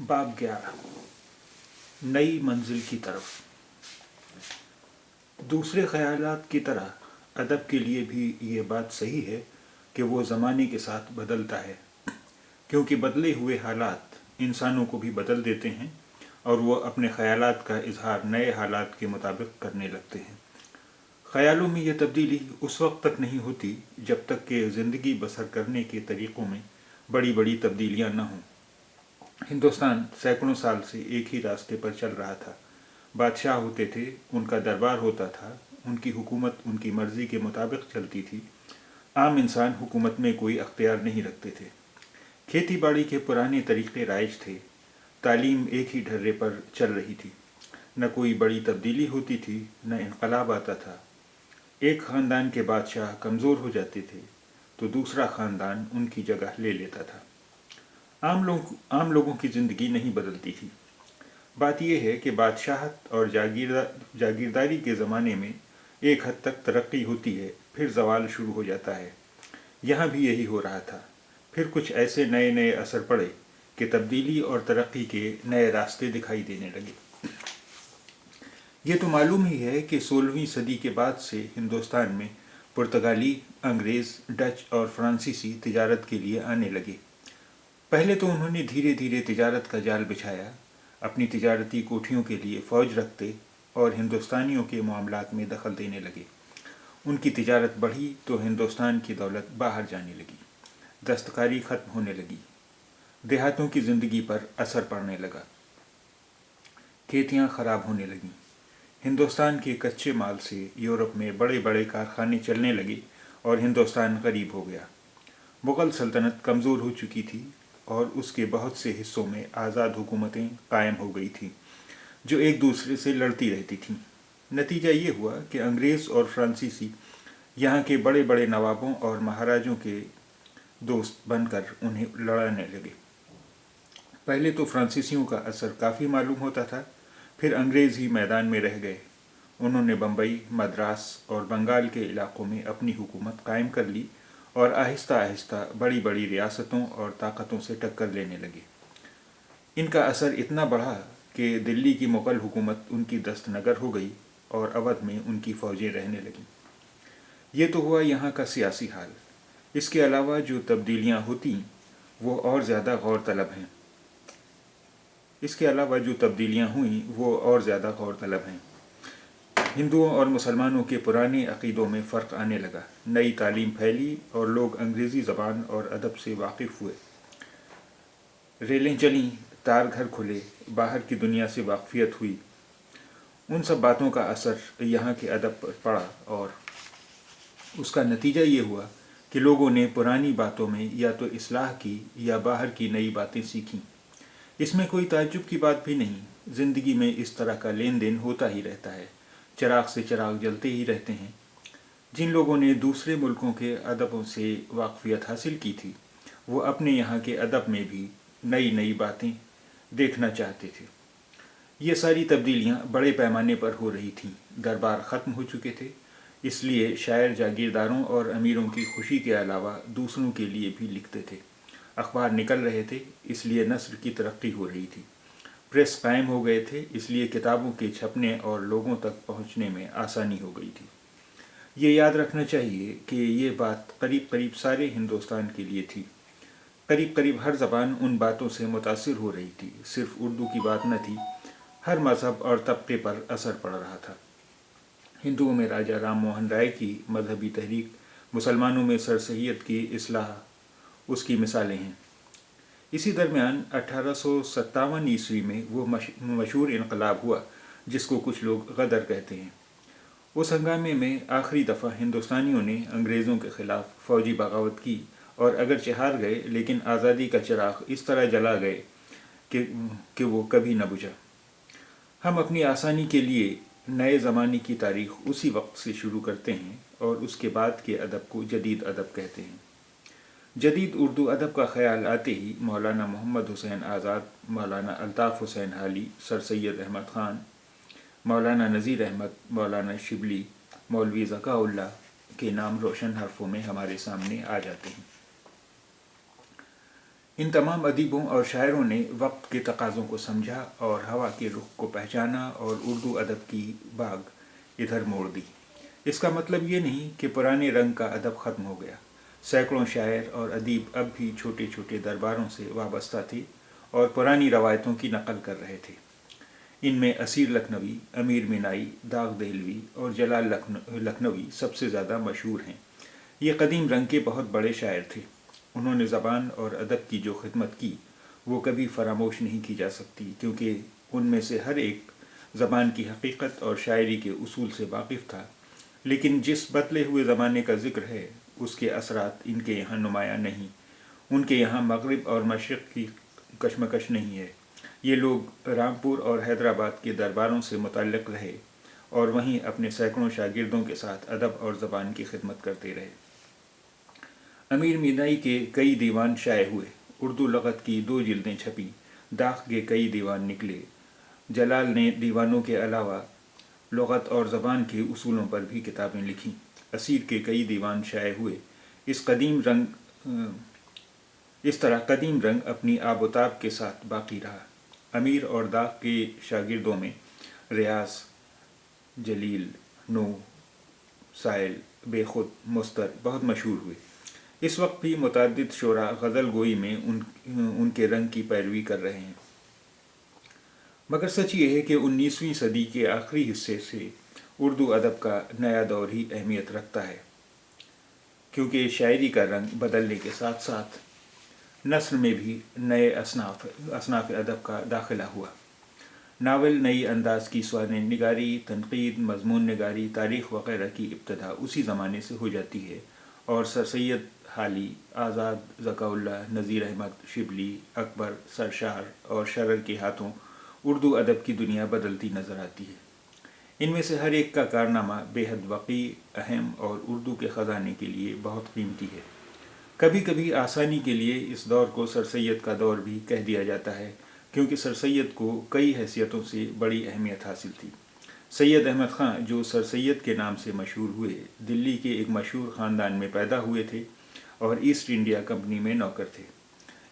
बाब 11 नई मंजिल की तरफ। दूसरे ख़यालात की तरह अदब के लिए भी ये बात सही है कि वो ज़माने के साथ बदलता है, क्योंकि बदले हुए हालात इंसानों को भी बदल देते हैं और वो अपने ख़यालात का इजहार नए हालात के मुताबिक करने लगते हैं। ख़यालों में यह तब्दीली उस वक्त तक नहीं होती जब तक कि ज़िंदगी बसर करने के तरीक़ों में बड़ी बड़ी तब्दीलियाँ न हों। हिंदुस्तान सैकड़ों साल से एक ही रास्ते पर चल रहा था। बादशाह होते थे, उनका दरबार होता था, उनकी हुकूमत उनकी मर्ज़ी के मुताबिक चलती थी। आम इंसान हुकूमत में कोई अख्तियार नहीं रखते थे। खेती बाड़ी के पुराने तरीक़े राइज थे। तालीम एक ही ढर्रे पर चल रही थी। न कोई बड़ी तब्दीली होती थी, न इनकलाब आता था। एक ख़ानदान के बादशाह कमज़ोर हो जाते थे तो दूसरा ख़ानदान उनकी जगह ले लेता था। आम लोगों की ज़िंदगी नहीं बदलती थी। बात यह है कि बादशाहत और जागीरदारी के ज़माने में एक हद तक तरक्की होती है, फिर ज़वाल शुरू हो जाता है। यहाँ भी यही हो रहा था। फिर कुछ ऐसे नए नए असर पड़े कि तब्दीली और तरक्की के नए रास्ते दिखाई देने लगे। ये तो मालूम ही है कि 16वीं सदी के बाद से हिंदुस्तान में पुर्तगाली, अंग्रेज़, डच और फ्रांसीसी तिजारत के लिए आने लगे। पहले तो उन्होंने धीरे धीरे तिजारत का जाल बिछाया, अपनी तिजारती कोठियों के लिए फ़ौज रखते और हिंदुस्तानियों के मामलात में दखल देने लगे। उनकी तिजारत बढ़ी तो हिंदुस्तान की दौलत बाहर जाने लगी, दस्तकारी ख़त्म होने लगी, देहातों की ज़िंदगी पर असर पड़ने लगा, खेतियाँ ख़राब होने लगीं। हिंदुस्तान के कच्चे माल से यूरोप में बड़े बड़े कारखाने चलने लगे और हिंदुस्तान गरीब हो गया। मुग़ल सल्तनत कमज़ोर हो चुकी थी और उसके बहुत से हिस्सों में आज़ाद हुकूमतें कायम हो गई थीं जो एक दूसरे से लड़ती रहती थीं। नतीजा ये हुआ कि अंग्रेज़ और फ्रांसीसी यहाँ के बड़े बड़े नवाबों और महाराजों के दोस्त बनकर उन्हें लड़ाने लगे। पहले तो फ्रांसीसियों का असर काफ़ी मालूम होता था, फिर अंग्रेज़ ही मैदान में रह गए। उन्होंने बम्बई, मद्रास और बंगाल के इलाक़ों में अपनी हुकूमत कायम कर ली और आहिस्ता आहिस्ता बड़ी बड़ी रियासतों और ताकतों से टक्कर लेने लगे। इनका असर इतना बढ़ा कि दिल्ली की मुग़ल हुकूमत उनकी दस्तनगर हो गई और अवध में उनकी फ़ौजें रहने लगीं। ये तो हुआ यहाँ का सियासी हाल। इसके अलावा जो तब्दीलियाँ होती वो और ज़्यादा गौरतलब हैं। हिंदुओं और मुसलमानों के पुराने अक़ीदों में फ़र्क आने लगा। नई तालीम फैली और लोग अंग्रेज़ी ज़बान और अदब से वाकिफ़ हुए। रेलें चलीं, तार घर खुले, बाहर की दुनिया से वाक़फ़ियत हुई। उन सब बातों का असर यहाँ के अदब पर पड़ा और उसका नतीजा ये हुआ कि लोगों ने पुरानी बातों में या तो इस्लाह की या बाहर की नई बातें सीखीं। इसमें कोई ताज्जुब की बात भी नहीं। ज़िंदगी में इस तरह का लेन देन होता ही रहता है। चिराग से चिराग जलते ही रहते हैं। जिन लोगों ने दूसरे मुल्कों के अदबों से वाक़फ़ियत हासिल की थी वो अपने यहाँ के अदब में भी नई नई बातें देखना चाहते थे। ये सारी तब्दीलियाँ बड़े पैमाने पर हो रही थीं। दरबार ख़त्म हो चुके थे, इसलिए शायर जागीरदारों और अमीरों की खुशी के अलावा दूसरों के लिए भी लिखते थे। अखबार निकल रहे थे, इसलिए नस्र की तरक्की हो रही थी। प्रेस कायम हो गए थे, इसलिए किताबों के छपने और लोगों तक पहुँचने में आसानी हो गई थी। ये याद रखना चाहिए कि ये बात करीब करीब सारे हिंदुस्तान के लिए थी। करीब करीब हर ज़बान उन बातों से मुतासिर हो रही थी। सिर्फ उर्दू की बात न थी, हर मज़हब और तबके पर असर पड़ रहा था। हिंदुओं में राजा राम मोहन राय की मजहबी तहरीक, मुसलमानों में सर सैयद की इस्लाह उसकी मिसालें हैं। इसी दरमियान 1857 ईस्वी में वो मशहूर इनकलाब हुआ जिसको कुछ लोग गदर कहते हैं। उस हंगामे में आखिरी दफ़ा हिंदुस्तानियों ने अंग्रेज़ों के ख़िलाफ़ फ़ौजी बगावत की और अगरचे हार गए, लेकिन आज़ादी का चिराग इस तरह जला गए कि वो कभी न बुझा। हम अपनी आसानी के लिए नए ज़माने की तारीख़ उसी वक्त से शुरू करते हैं और उसके बाद के अदब को जदीद अदब कहते हैं। जदीद उर्दू अदब का ख़याल आते ही मौलाना मोहम्मद हुसैन आज़ाद, मौलाना अल्ताफ़ हुसैन हाली, सर सैयद अहमद ख़ान, मौलाना नज़ीर अहमद, मौलाना शिबली, मौलवी ज़काउल्लाह के नाम रोशन हरफों में हमारे सामने आ जाते हैं। इन तमाम अदीबों और शायरों ने वक्त के तकाज़ों को समझा और हवा के रुख को पहचाना और उर्दू अदब की बाग इधर मोड़ दी। इसका मतलब ये नहीं कि पुराने रंग का अदब ख़त्म हो गया। सैकड़ों शायर और अदीब अब भी छोटे छोटे दरबारों से वाबस्ता थे और पुरानी रवायतों की नकल कर रहे थे। इनमें असीर लखनवी, अमीर मीनाई, दाग देहलवी और जलाल लखनवी सबसे ज़्यादा मशहूर हैं। ये कदीम रंग के बहुत बड़े शायर थे। उन्होंने ज़बान और अदब की जो खिदमत की वो कभी फरामोश नहीं की जा सकती, क्योंकि उनमें से हर एक ज़बान की हकीकत और शायरी के उसूल से वाकिफ़ था। लेकिन जिस बदले हुए ज़माने का ज़िक्र है उसके असरात इनके यहाँ नुमायाँ नहीं। उनके यहाँ मगरिब और मशरिक़ की कशमकश नहीं है। ये लोग रामपुर और हैदराबाद के दरबारों से मुतल्लिक़ रहे और वहीं अपने सैकड़ों शागिर्दों के साथ अदब और ज़बान की खिदमत करते रहे। अमीर मीनाई के कई दीवान शाये हुए, उर्दू लगत की 2 जिल्दें छपी, दाख के कई दीवान निकले। जलाल ने दीवानों के अलावा लुग़त और ज़बान के उसूलों पर भी किताबें लिखीं। असीर के कई दीवान शाये हुए। इस तरह कदीम रंग अपनी आबोताब के साथ बाकी रहा। अमीर और दाग के शागिर्दों में रियाज, जलील, नूह, साइल, बेखुद, मुस्तर बहुत मशहूर हुए। इस वक्त भी मुतअद्दिद शोरा गज़ल गोई में उनके रंग की पैरवी कर रहे हैं। मगर सच ये है कि 19वीं सदी के आखिरी हिस्से से उर्दू अदब का नया दौर ही अहमियत रखता है, क्योंकि शायरी का रंग बदलने के साथ साथ नस्र में भी नए असनाफ़ अदब का दाखिला हुआ। नावल, नई अंदाज की स्वान निगारी, तनक़ीद, मज़मून निगारी, तारीख़ वग़ैरह की इब्तिदा उसी ज़माने से हो जाती है और सर सैयद हाली, आज़ाद, ज़काउल्लाह, नज़ीर अहमद, शिबली, अकबर, सरशार और शरर के हाथों उर्दू अदब की दुनिया बदलती नज़र आती है। इनमें से हर एक का कारनामा बेहद वक़ी, अहम और उर्दू के ख़जाने के लिए बहुत कीमती है। कभी कभी आसानी के लिए इस दौर को सर सैयद का दौर भी कह दिया जाता है, क्योंकि सर सैयद को कई हैसियतों से बड़ी अहमियत हासिल थी। सैयद अहमद ख़ान, जो सर सैयद के नाम से मशहूर हुए, दिल्ली के एक मशहूर ख़ानदान में पैदा हुए थे और ईस्ट इंडिया कंपनी में नौकर थे।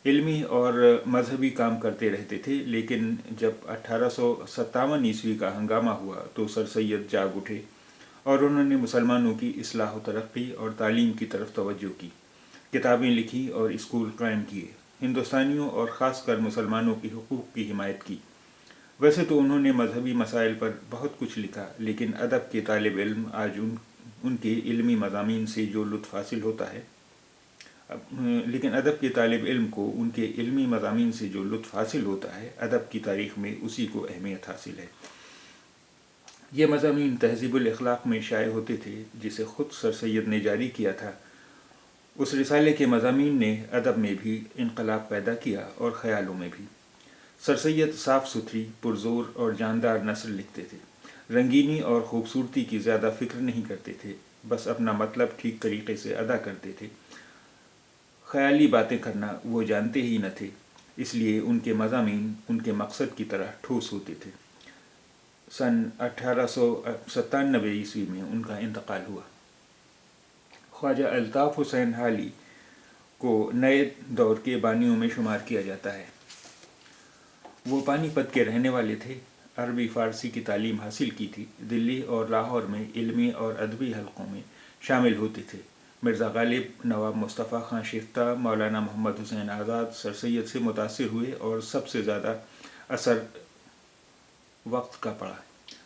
इल्मी और मजहबी काम करते रहते थे, लेकिन जब 1857 ईस्वी का हंगामा हुआ तो सर सैयद जाग उठे और उन्होंने मुसलमानों की इस्लाह व तरक्की और तालीम की तरफ तवज्जो की। किताबें लिखी और स्कूल कायम किए। हिंदुस्तानियों और ख़ासकर मुसलमानों की हुकूक़ की हिमायत की। वैसे तो उन्होंने मजहबी मसाइल पर बहुत कुछ लिखा, लेकिन अदब के तालिब इल्म आज उनके इल्मी मज़ामीन से जो लुत्फ़ हासिल होता है लेकिन अदब के तालिब इल्म को उनके इल्मी मज़ामीन से जो लुत्फ़ हासिल होता है, अदब की तारीख़ में उसी को अहमियत हासिल है। ये मज़ामीन तहज़ीबुल अख़लाक़ में शाये होते थे, जिसे ख़ुद सर सैयद ने जारी किया था। उस रिसाले के मज़ामीन ने अदब में भी इनक़लाब पैदा किया और ख़यालों में भी। सर सैयद साफ़ सुथरी, पुरज़ोर और जानदार नस्र लिखते थे। रंगीनी और ख़ूबसूरती की ज़्यादा फ़िक्र नहीं करते थे, बस अपना मतलब ठीक तरीक़े से अदा करते थे। ख़याली बातें करना वो जानते ही न थे, इसलिए उनके मज़ामीन उनके मकसद की तरह ठोस होते थे। सन 1897 ईस्वी में उनका इंतकाल हुआ। ख्वाजा अल्ताफ़ हुसैन हाली को नए दौर के बानियों में शुमार किया जाता है। वो पानीपत के रहने वाले थे। अरबी फ़ारसी की तालीम हासिल की थी। दिल्ली और लाहौर में इल्मी और अदबी हलक़ों में शामिल होते थे। मिर्ज़ा गालिब, नवाब मुस्तफ़ा ख़ान शिफ्ता, मौलाना मोहम्मद हुसैन आज़ाद सर सैयद से मुतासिर हुए और सबसे ज़्यादा असर वक्त का पड़ा।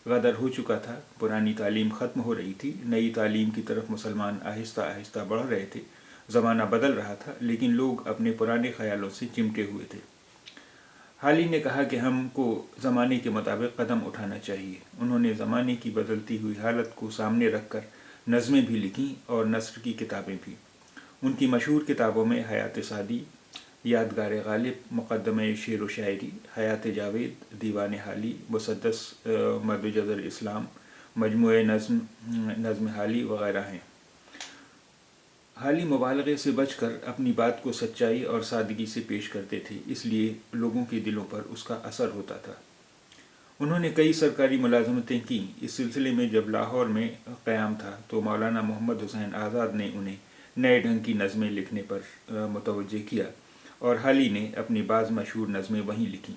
गदर हो चुका था, पुरानी तालीम ख़त्म हो रही थी, नई तालीम की तरफ मुसलमान आहिस्ता आहिस्ता बढ़ रहे थे। ज़माना बदल रहा था, लेकिन लोग अपने पुराने ख़यालों से चिमटे हुए थे। हाली ने कहा कि हमको ज़माने के मुताबिक कदम उठाना चाहिए। उन्होंने ज़माने की बदलती हुई हालत को सामने रखकर नज़में भी लिखीं और नस्र की किताबें भी। उनकी मशहूर किताबों में हयात सादी, यादगार गालिब, मुक़द्दमे शेर व शायरी, हयात जावेद, दीवान हाली, मुसद्दस मदजर इस्लाम, मजमूए नज़्म हाली वग़ैरह हैं। हाली मुबालगे से बचकर अपनी बात को सच्चाई और सादगी से पेश करते थे, इसलिए लोगों के दिलों पर उसका असर होता था। उन्होंने कई सरकारी मुलाज़मतें की। इस सिलसिले में जब लाहौर में क़याम था तो मौलाना मोहम्मद हुसैन आज़ाद ने उन्हें नए ढंग की नज़में लिखने पर मुतवज्जे किया اور حالی نے اپنی بعض مشہور نظمیں وہیں لکھیں۔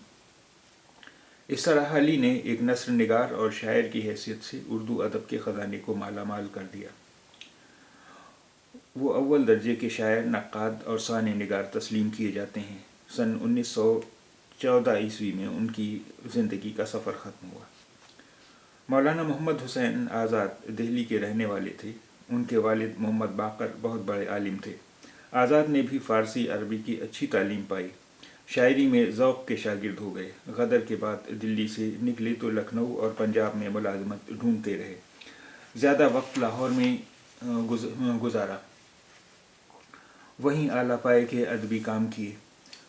اس طرح حالی نے ایک نثر نگار اور شاعر کی حیثیت سے اردو ادب کے خزانے کو مالا مال کر دیا۔ وہ اول درجے کے شاعر، نقاد اور ثانی نگار تسلیم کیے جاتے ہیں۔ سن 1914 میں ان کی زندگی کا سفر ختم ہوا۔ مولانا محمد حسین آزاد دہلی کے رہنے والے تھے۔ ان کے والد محمد باقر بہت بڑے عالم تھے۔ آزاد نے بھی فارسی عربی کی اچھی تعلیم پائی۔ شاعری میں ذوق کے شاگرد ہو گئے۔ غدر کے بعد دلی سے نکلے تو لکھنؤ اور پنجاب میں ملازمت ڈھونڈتے رہے۔ زیادہ وقت لاہور میں گزارا، وہیں اعلیٰ پائے کے ادبی کام کیے۔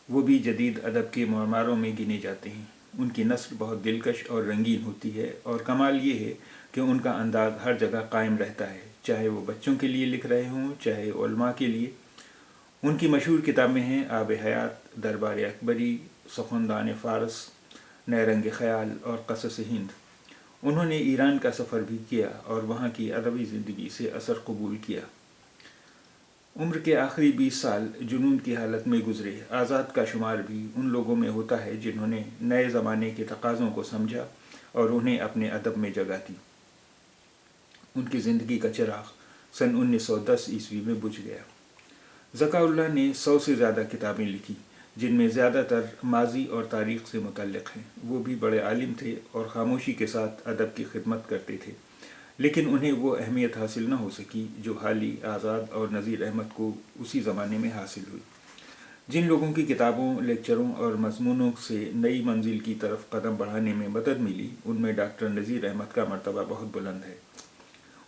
وہ بھی جدید ادب کے معماروں میں گنے جاتے ہیں۔ ان کی نثر بہت دلکش اور رنگین ہوتی ہے، اور کمال یہ ہے کہ ان کا انداز ہر جگہ قائم رہتا ہے، چاہے وہ بچوں کے لیے لکھ رہے ہوں، چاہے علماء کے لیے۔ ان کی مشہور کتابیں ہیں آب حیات، دربار اکبری، سخندان فارس، نیرنگ خیال اور قصص ہند۔ انہوں نے ایران کا سفر بھی کیا اور وہاں کی ادبی زندگی سے اثر قبول کیا۔ عمر کے آخری 20 سال جنون کی حالت میں گزرے۔ آزاد کا شمار بھی ان لوگوں میں ہوتا ہے جنہوں نے نئے زمانے کے تقاضوں کو سمجھا اور انہیں اپنے ادب میں جگہ دی۔ ان کی زندگی کا چراغ سن 1910 میں بجھ گیا۔ ذکا اللہ نے 100 سے زیادہ کتابیں لکھی، جن میں زیادہ تر ماضی اور تاریخ سے متعلق ہیں۔ وہ بھی بڑے عالم تھے اور خاموشی کے ساتھ ادب کی خدمت کرتے تھے، لیکن انہیں وہ اہمیت حاصل نہ ہو سکی جو حالی، آزاد اور نذیر احمد کو اسی زمانے میں حاصل ہوئی۔ جن لوگوں کی کتابوں، لیکچروں اور مضمونوں سے نئی منزل کی طرف قدم بڑھانے میں مدد ملی، ان میں ڈاکٹر نذیر احمد کا مرتبہ بہت بلند ہے۔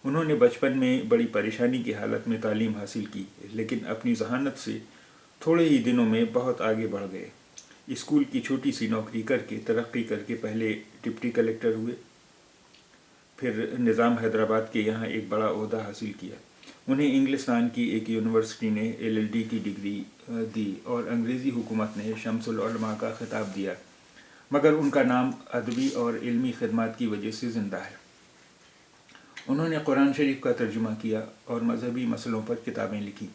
انہوں نے بچپن میں بڑی پریشانی کی حالت میں تعلیم حاصل کی، لیکن اپنی ذہانت سے تھوڑے ہی دنوں میں بہت آگے بڑھ گئے۔ اسکول کی چھوٹی سی نوکری کر کے ترقی کر کے پہلے ڈپٹی کلکٹر ہوئے، پھر نظام حیدرآباد کے یہاں ایک بڑا عہدہ حاصل کیا۔ انہیں انگلستان کی ایک یونیورسٹی نے LL.D کی ڈگری دی اور انگریزی حکومت نے شمس العلماء کا خطاب دیا، مگر ان کا نام ادبی اور علمی خدمات کی وجہ سے زندہ ہے۔ انہوں نے قرآن شریف کا ترجمہ کیا اور مذہبی مسئلوں پر کتابیں لکھی۔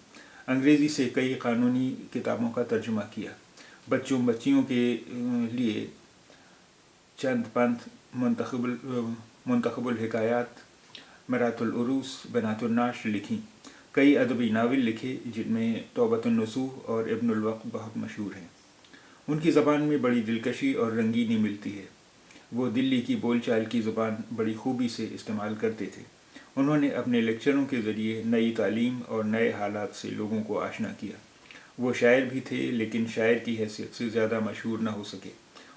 انگریزی سے کئی قانونی کتابوں کا ترجمہ کیا۔ بچیوں کے لیے چند پنتھ، منتخب الحکایات، مرات العروس، بنات الناش لکھیں۔ کئی ادبی ناول لکھے، جن میں توبۃ النصوح اور ابن الوقت بہت مشہور ہیں۔ ان کی زبان میں بڑی دلکشی اور رنگینی ملتی ہے۔ وہ دلی کی بول چال کی زبان بڑی خوبی سے استعمال کرتے تھے۔ انہوں نے اپنے لیکچروں کے ذریعے نئی تعلیم اور نئے حالات سے لوگوں کو آشنا کیا۔ وہ شاعر بھی تھے، لیکن شاعر کی حیثیت سے زیادہ مشہور نہ ہو سکے۔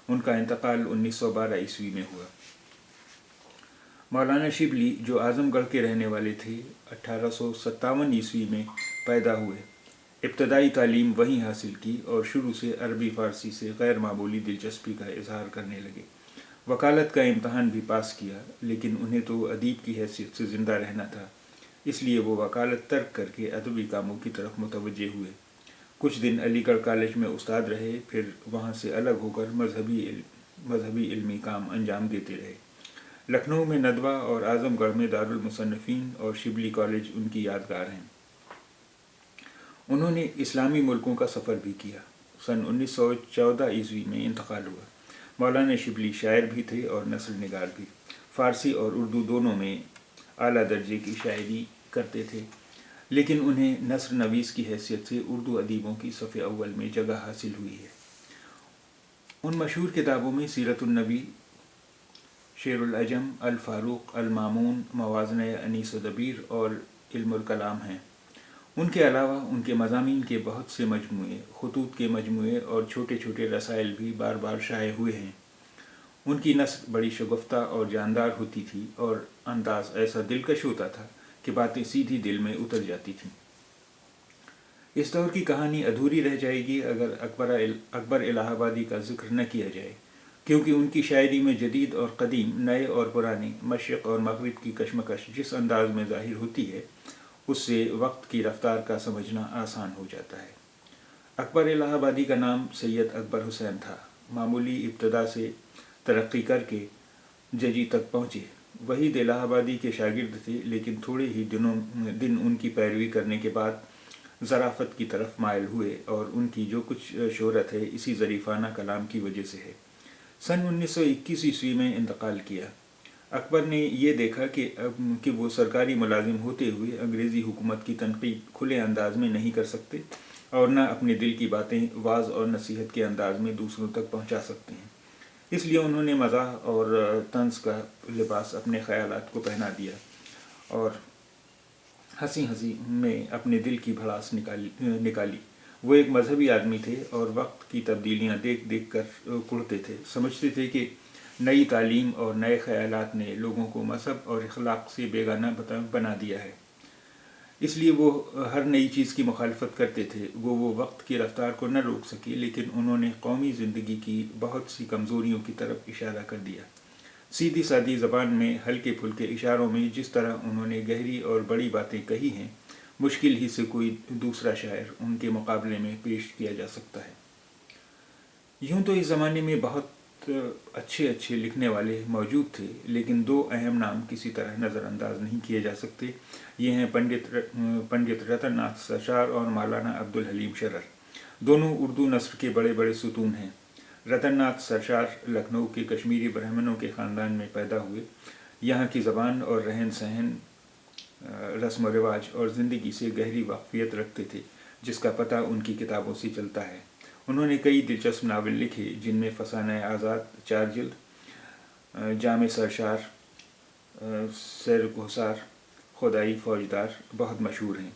ان کا انتقال 1912 میں ہوا۔ مولانا شبلی، جو اعظم گڑھ کے رہنے والے تھے، 1857 میں پیدا ہوئے۔ ابتدائی تعلیم وہیں حاصل کی اور شروع سے عربی فارسی سے غیر معمولی دلچسپی کا اظہار کرنے لگے۔ وکالت کا امتحان بھی پاس کیا، لیکن انہیں تو ادیب کی حیثیت سے زندہ رہنا تھا، اس لیے وہ وکالت ترک کر کے ادبی کاموں کی طرف متوجہ ہوئے۔ کچھ دن علی گڑھ کالج میں استاد رہے، پھر وہاں سے الگ ہو کر مذہبی علمی کام انجام دیتے رہے۔ لکھنؤ میں ندوہ اور اعظم گڑھ میں دارالمصنفین اور شبلی کالج ان کی یادگار ہیں۔ انہوں نے اسلامی ملکوں کا سفر بھی کیا۔ سن 1914 میں انتقال ہوا۔ مولانا شبلی شاعر بھی تھے اور نثر نگار بھی۔ فارسی اور اردو دونوں میں اعلیٰ درجے کی شاعری کرتے تھے، لیکن انہیں نثر نویس کی حیثیت سے اردو ادیبوں کی صف اول میں جگہ حاصل ہوئی ہے۔ ان مشہور کتابوں میں سیرت النبی، شعر العجم، الفاروق، المامون، موازنہ انیس و دبیر اور علم الکلام ہیں۔ ان کے علاوہ ان کے مضامین کے بہت سے مجموعے، خطوط کے مجموعے اور چھوٹے چھوٹے رسائل بھی بار بار شائع ہوئے ہیں۔ ان کی نثر بڑی شگفتہ اور جاندار ہوتی تھی اور انداز ایسا دلکش ہوتا تھا کہ باتیں سیدھی دل میں اتر جاتی تھیں۔ اس دور کی کہانی ادھوری رہ جائے گی اگر اکبر الہ آبادی کا ذکر نہ کیا جائے، کیونکہ ان کی شاعری میں جدید اور قدیم، نئے اور پرانے، مشرق اور مغرب کی کشمکش جس انداز میں ظاہر ہوتی ہے، اس سے وقت کی رفتار کا سمجھنا آسان ہو جاتا ہے۔ اکبر الہ آبادی کا نام سید اکبر حسین تھا۔ معمولی ابتدا سے ترقی کر کے ججی تک پہنچے۔ وحید الہ آبادی کے شاگرد تھے، لیکن تھوڑے ہی دن ان کی پیروی کرنے کے بعد ظرافت کی طرف مائل ہوئے اور ان کی جو کچھ شہرت ہے اسی ظریفانہ کلام کی وجہ سے ہے۔ سن 1921 میں انتقال کیا۔ اکبر نے یہ دیکھا کہ وہ سرکاری ملازم ہوتے ہوئے انگریزی حکومت کی تنقید کھلے انداز میں نہیں کر سکتے اور نہ اپنے دل کی باتیں واعظ اور نصیحت کے انداز میں دوسروں تک پہنچا سکتے ہیں۔ اس لیے انہوں نے مزاح اور طنز کا لباس اپنے خیالات کو پہنا دیا اور ہنسی ہنسی میں اپنے دل کی بھڑاس نکالی۔ وہ ایک مذہبی آدمی تھے اور وقت کی تبدیلیاں دیکھ دیکھ کر کڑتے تھے، سمجھتے تھے کہ نئی تعلیم اور نئے خیالات نے لوگوں کو مذہب اور اخلاق سے بیگانہ بنا دیا ہے، اس لیے وہ ہر نئی چیز کی مخالفت کرتے تھے۔ وہ وقت کی رفتار کو نہ روک سکے، لیکن انہوں نے قومی زندگی کی بہت سی کمزوریوں کی طرف اشارہ کر دیا۔ سیدھی سادی زبان میں ہلکے پھلکے اشاروں میں جس طرح انہوں نے گہری اور بڑی باتیں کہی ہیں، مشکل ہی سے کوئی دوسرا شاعر ان کے مقابلے میں پیش کیا جا سکتا ہے۔ یوں تو اس زمانے میں بہت اچھے لکھنے والے موجود تھے، لیکن دو اہم نام کسی طرح نظر انداز نہیں کیے جا سکتے۔ یہ ہیں پنڈت رتن ناتھ سرشار اور مولانا عبدالحلیم شرر۔ دونوں اردو نثر کے بڑے بڑے ستون ہیں۔ رتن ناتھ سرشار لکھنؤ کے کشمیری برہمنوں کے خاندان میں پیدا ہوئے۔ یہاں کی زبان اور رہن سہن، رسم و رواج اور زندگی سے گہری واقفیت رکھتے تھے، جس کا پتہ ان کی کتابوں سے چلتا ہے۔ انہوں نے کئی دلچسپ ناول لکھے، جن میں فسانہ آزاد 4 جلد، جام سرشار، سیر کوہسار، خدائی فوجدار بہت مشہور ہیں۔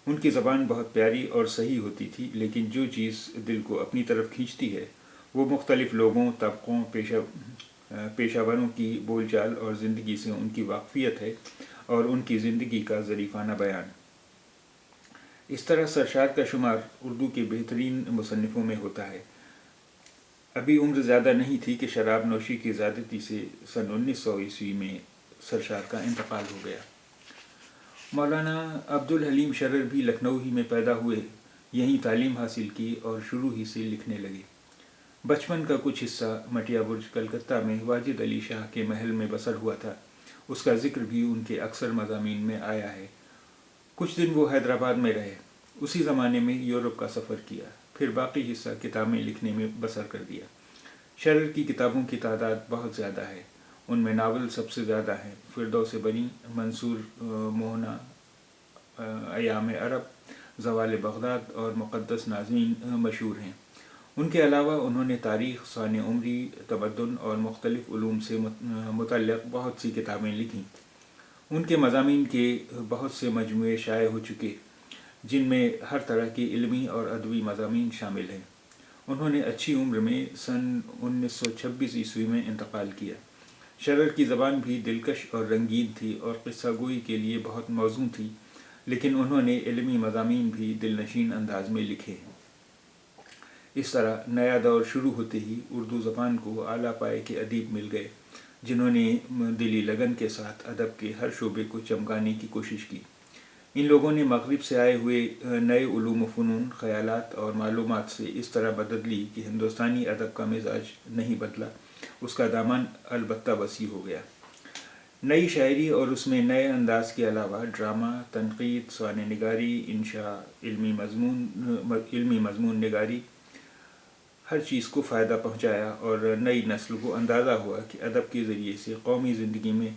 ان کی زبان بہت پیاری اور صحیح ہوتی تھی، لیکن جو چیز دل کو اپنی طرف کھینچتی ہے وہ مختلف لوگوں، طبقوں، پیشہ وروں کی بول چال اور زندگی سے ان کی واقفیت ہے اور ان کی زندگی کا ظریفانہ بیان۔ اس طرح سرشار کا شمار اردو کے بہترین مصنفوں میں ہوتا ہے۔ ابھی عمر زیادہ نہیں تھی کہ شراب نوشی کی زیادتی سے سن 1900 میں سرشار کا انتقال ہو گیا۔ مولانا عبدالحلیم شرر بھی لکھنؤ ہی میں پیدا ہوئے، یہیں تعلیم حاصل کی اور شروع ہی سے لکھنے لگے۔ بچپن کا کچھ حصہ مٹیا برج کلکتہ میں واجد علی شاہ کے محل میں بسر ہوا تھا، اس کا ذکر بھی ان کے اکثر مضامین میں آیا ہے۔ کچھ دن وہ حیدرآباد میں رہے، اسی زمانے میں یورپ کا سفر کیا، پھر باقی حصہ کتابیں لکھنے میں بسر کر دیا۔ شرر کی کتابوں کی تعداد بہت زیادہ ہے، ان میں ناول سب سے زیادہ ہیں۔ فردوس بنی، منصور موہنا، ایام عرب، زوال بغداد اور مقدس نازنین مشہور ہیں۔ ان کے علاوہ انہوں نے تاریخ، سان عمری، تمدن اور مختلف علوم سے متعلق بہت سی کتابیں لکھیں۔ ان کے مضامین کے بہت سے مجموعے شائع ہو چکے، جن میں ہر طرح کی علمی اور ادبی مضامین شامل ہیں۔ انہوں نے اچھی عمر میں سن 1926 میں انتقال کیا۔ شرر کی زبان بھی دلکش اور رنگین تھی اور قصہ گوئی کے لیے بہت موزوں تھی، لیکن انہوں نے علمی مضامین بھی دلنشین انداز میں لکھے ہیں۔ اس طرح نیا دور شروع ہوتے ہی اردو زبان کو اعلیٰ پائے کے ادیب مل گئے، جنہوں نے دلی لگن کے ساتھ ادب کے ہر شعبے کو چمکانے کی کوشش کی۔ ان لوگوں نے مغرب سے آئے ہوئے نئے علوم و فنون، خیالات اور معلومات سے اس طرح مدد لی کہ ہندوستانی ادب کا مزاج نہیں بدلا، اس کا دامن البتہ وسیع ہو گیا۔ نئی شاعری اور اس میں نئے انداز کے علاوہ ڈرامہ، تنقید، سوانح نگاری، انشاء، علمی مضمون نگاری، ہر چیز کو فائدہ پہنچایا اور نئی نسل کو اندازہ ہوا کہ ادب کے ذریعے سے قومی زندگی میں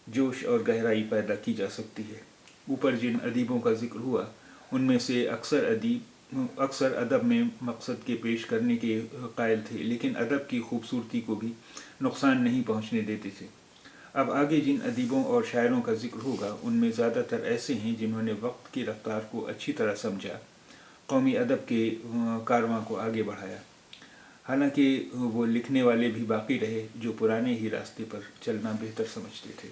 جوش اور گہرائی پیدا کی جا سکتی ہے۔ اوپر جن ادیبوں کا ذکر ہوا، ان میں سے اکثر ادب میں مقصد کے پیش کرنے کے قائل تھے، لیکن ادب کی خوبصورتی کو بھی نقصان نہیں پہنچنے دیتے تھے۔ اب آگے جن ادیبوں اور شاعروں کا ذکر ہوگا، ان میں زیادہ تر ایسے ہیں جنہوں نے وقت کی رفتار کو اچھی طرح سمجھا، قومی ادب کے کارواں کو آگے بڑھایا۔ حالانکہ وہ لکھنے والے بھی باقی رہے جو پرانے ہی راستے پر چلنا بہتر سمجھتے تھے۔